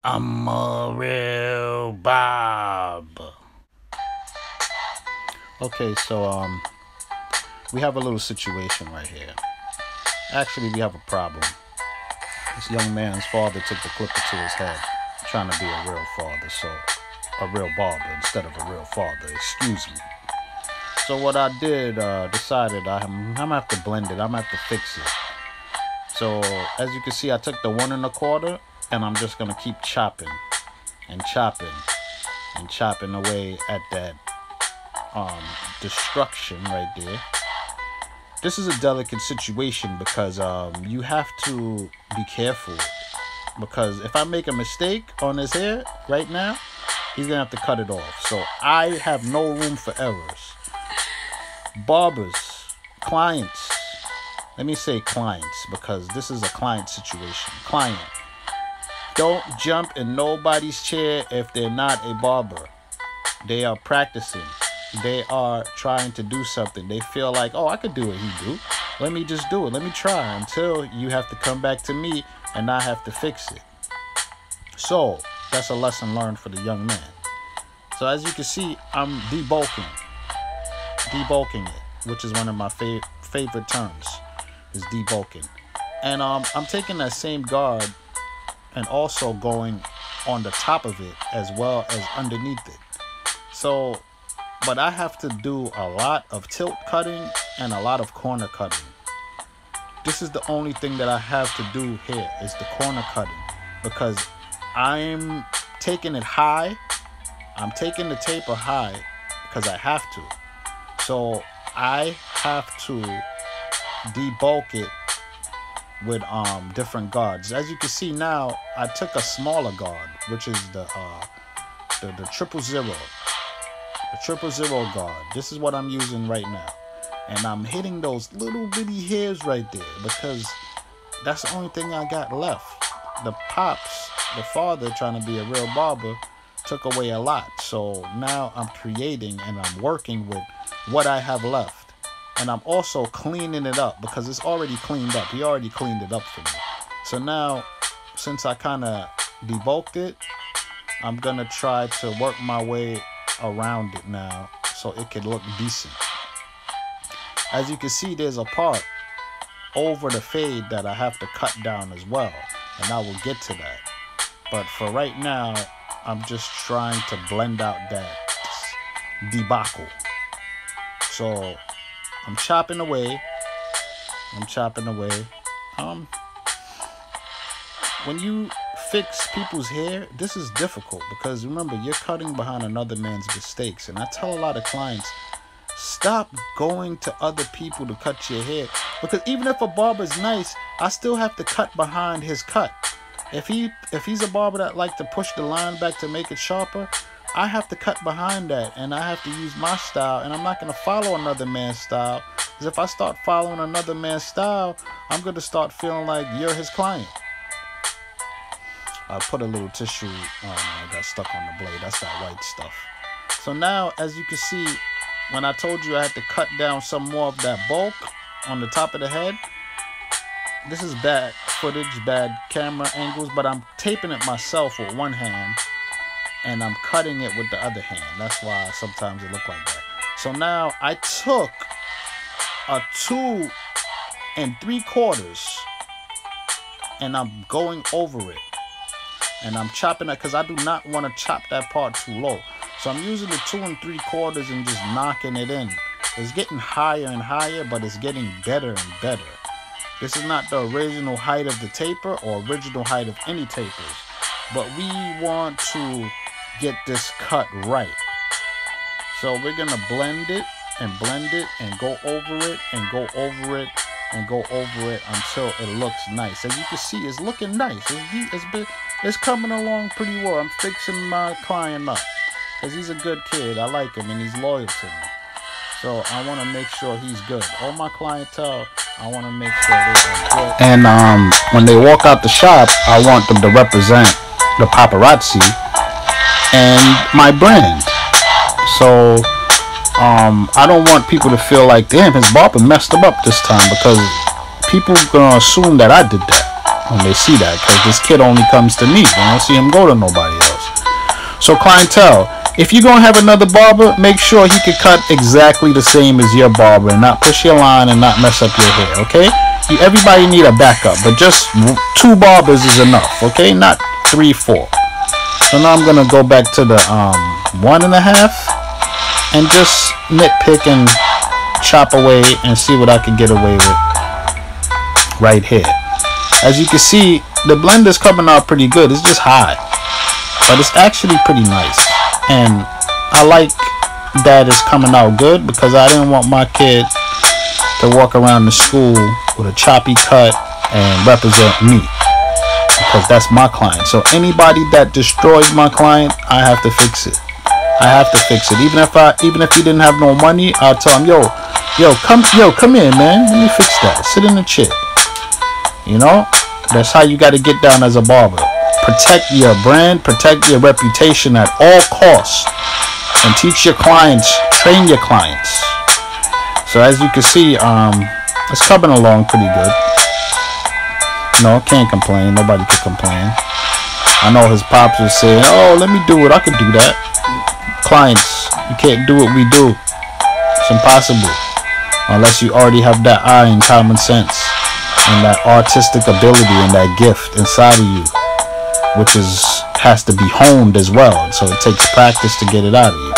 I'm a real Bob. Okay, so we have a little situation right here. Actually, we have a problem. This young man's father took the clipper to his head, trying to be a real father, so a real barber instead of a real father. Excuse me. So what I did, decided I'm gonna have to blend it. I'm gonna have to fix it. So as you can see, I took the 1 1/4, and I'm just gonna keep chopping and chopping and chopping away at that destruction right there. This is a delicate situation because you have to be careful, because if I make a mistake on his hair right now, he's gonna have to cut it off. So I have no room for errors. Barbers, clients, let me say clients, because this is a client situation. Client, don't jump in nobody's chair if they're not a barber. They are practicing. They are trying to do something. They feel like, oh, I could do what he do. Let me just do it. Let me try, until you have to come back to me and I have to fix it. So that's a lesson learned for the young man. So as you can see, I'm debulking it, which is one of my favorite terms, is debulking. And I'm taking that same guard and also going on the top of it as well as underneath it. So, but I have to do a lot of tilt cutting and a lot of corner cutting. This is the only thing that I have to do here, is the corner cutting, because I'm taking it high. I'm taking the taper high because I have to. So I have to debulk it with different guards. As you can see now, I took a smaller guard, which is the 000. The 000 guard. This is what I'm using right now. And I'm hitting those little bitty hairs right there, because that's the only thing I got left. The pops, the father trying to be a real barber, took away a lot. So now I'm creating and I'm working with what I have left. And I'm also cleaning it up, because it's already cleaned up. He already cleaned it up for me. So now, since I kind of debulked it, I'm going to try to work my way around it now so it could look decent. As you can see, there's a part over the fade that I have to cut down as well, and I will get to that. But for right now, I'm just trying to blend out that debacle. So I'm chopping away. When you fix people's hair, this is difficult, because remember, you're cutting behind another man's mistakes. And I tell a lot of clients, stop going to other people to cut your hair, because even if a barber's nice, I still have to cut behind his cut. If he's a barber that like to push the line back to make it sharper, I have to cut behind that, and I have to use my style, and I'm not going to follow another man's style, because if I start following another man's style, I'm going to start feeling like you're his client. I put a little tissue I got stuck on the blade. That's that white stuff. So now, as you can see, when I told you I had to cut down some more of that bulk on the top of the head, this is bad footage, bad camera angles, but I'm taping it myself with one hand, and I'm cutting it with the other hand. That's why sometimes it look like that. So now I took a 2 3/4, and I'm going over it. And I'm chopping it, because I do not want to chop that part too low. So I'm using the 2 3/4 and just knocking it in. It's getting higher and higher, but it's getting better and better. This is not the original height of the taper or original height of any tapers, but we want to get this cut right. So we're going to blend it and go over it and go over it and go over it until it looks nice. As you can see, it's looking nice. It's coming along pretty well. I'm fixing my client up, because he's a good kid. I like him, and he's loyal to me. So I want to make sure he's good. All my clientele, I want to make sure they are good. And when they walk out the shop, I want them to represent the paparazzi and my brand. So I don't want people to feel like, damn, his barber messed him up this time, because people are gonna assume that I did that. when they see that, because this kid only comes to me. They don't see him go to nobody else. So clientele, if you're gonna have another barber, make sure he can cut exactly the same as your barber and not push your line and not mess up your hair. Okay, everybody need a backup, but just 2 barbers is enough. Okay, not 3, 4. So now I'm gonna go back to the 1.5 and just nitpick and chop away and see what I can get away with right here. As you can see, the blender's coming out pretty good. It's just high, but it's actually pretty nice, and I like that it's coming out good, because I didn't want my kid to walk around the school with a choppy cut and represent me, because that's my client. So anybody that destroys my client, I have to fix it. I have to fix it. Even if he didn't have no money, I'll tell him, yo, come here, man. Let me fix that. Sit in the chair. You know, that's how you got to get down as a barber. Protect your brand, protect your reputation at all costs, and teach your clients, train your clients. So as you can see, it's coming along pretty good. No, can't complain. Nobody can complain. I know his pops was saying, oh, let me do it. I could do that. Clients, you can't do what we do. It's impossible unless you already have that eye and common sense and that artistic ability and that gift inside of you, which has to be honed as well. So it takes practice to get it out of you.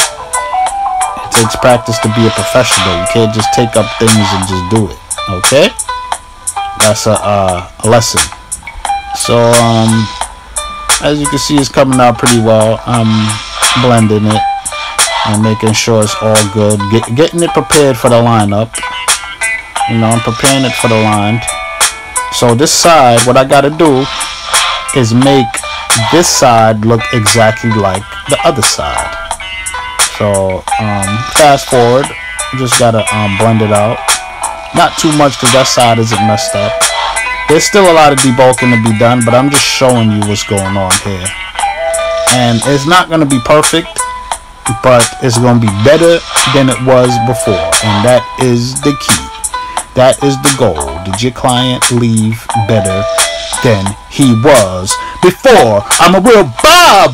It takes practice to be a professional. You can't just take up things and just do it. Okay, that's a lesson. So as you can see, it's coming out pretty well. I'm blending it and making sure it's all good, getting it prepared for the lineup. You know, I'm preparing it for the line. So this side, what I gotta do is make this side look exactly like the other side. So fast forward, just gotta blend it out. Not too much, because that side isn't messed up. There's still a lot of debulking to be done, but I'm just showing you what's going on here. And it's not gonna be perfect, but it's gonna be better than it was before, and that is the key. That is the goal. Did your client leave better than he was before? I'm a real Bob.